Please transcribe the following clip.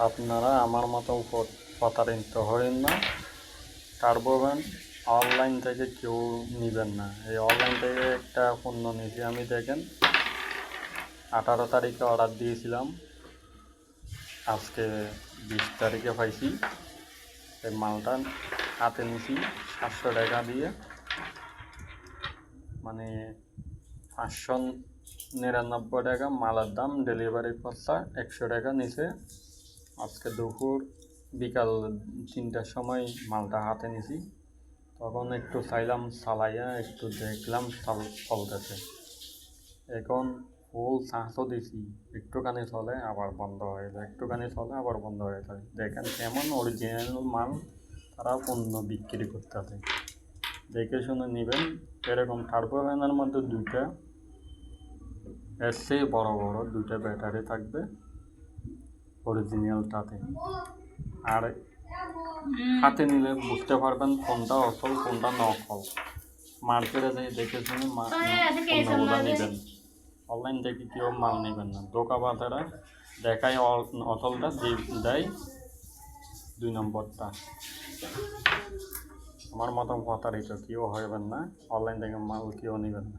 আপনারা আমার মতো প্রতারিত হবেন না। টার্বোভ্যান অনলাইন থেকে কেউ নেবেন না। এই অনলাইন থেকে একটা পণ্য নিয়েছি আমি, দেখেন 18 তারিখে অর্ডার দিয়েছিলাম, আজকে 20 তারিখে পাইছি। এই মালটা হাতে নিয়েছি 700 টাকা দিয়ে, মানে 599 টাকা মালের দাম, ডেলিভারি খরচা 100 টাকা নিচে। আজকে বিকাল 3টার সময় মালটা হাতে নিছি, তখন একটু চাইলাম চালাইয়া একটু দেখলাম চলতেছে। এখন ফুল চার্জও দিছি, একটুখানি চলে আবার বন্ধ হয়ে যায়, একটুখানি চলে আবার বন্ধ হয়ে যায়। দেখেন কেমন অরিজিনাল মাল তারা পণ্য বিক্রি করতেছে, দেখে শুনে নেবেন। এরকম টার্বোভ্যানের মধ্যে দুইটা এর চেয়ে বড় বড় দুইটা ব্যাটারি থাকবে অরিজিনালটাতে। আর হাতে নিলে বুঝতে পারবেন কোনটা আসল কোনটা নকল। মার্কেটে যেয়ে দেখে শুনে পণ্যগুলো নেবেন, অনলাইন থেকে কেউ মাল নেবেন না। দোকানদারেরা দেখায় আসলটা, দেয় 2 নম্বরটা। আমার মতো প্রতারিত কেউ হবেন না, অনলাইন থেকে মাল কেউ নেবেন না।